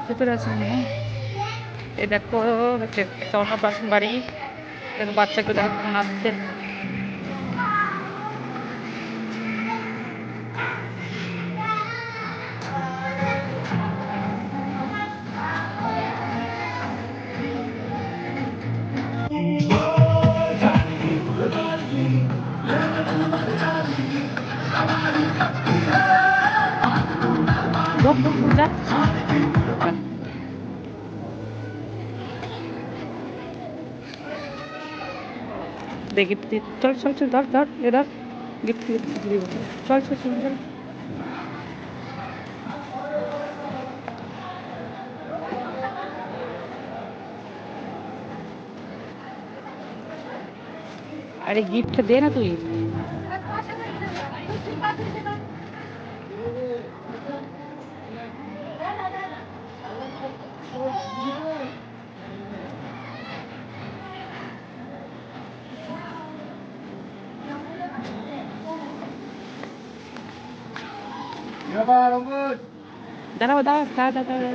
ভেতরে আছে মনে হয়। এ দেখো একটা অন্নপ্রাশন বাড়ি, দেখো বাচ্চাকে দেখো কেমন আসছে। দেখি চল চল চল, ধর ধর এ ধর গিফট দিব, চল চল চল চল। আরে গিফট দে না তুই। দাঁড়াও দাঁড়াও দাঁড়া দাঁড়া।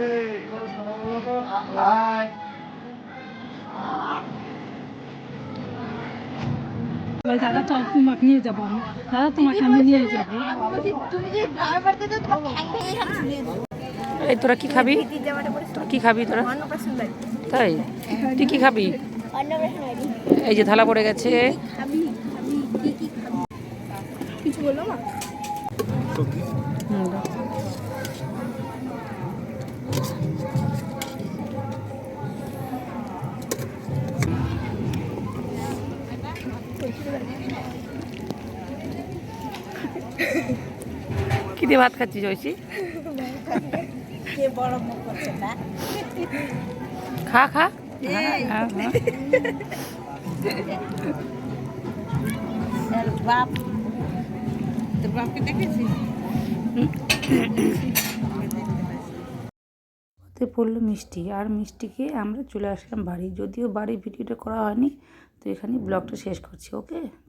দাদা তো তোমাকে নিয়ে যাবো আমি, দাদা তোমাকে আমি নিয়ে যাবো। এই তোরা কি খাবি? তোরা কি খাবি তোরা? তাই তুই কি খাবি? এই যে থালা পড়ে গেছে। কিছু বললো না। কি দিয়ে ভাত খাচ্ছিস ঐশী? খা খা। পড়লো মিষ্টি, আর মিষ্টিকে আমরা চলে আসলাম বাড়ি। যদিও বাড়ির ভিডিওটা করা হয়নি, তো এখানে ব্লগটা শেষ করছি। ওকে।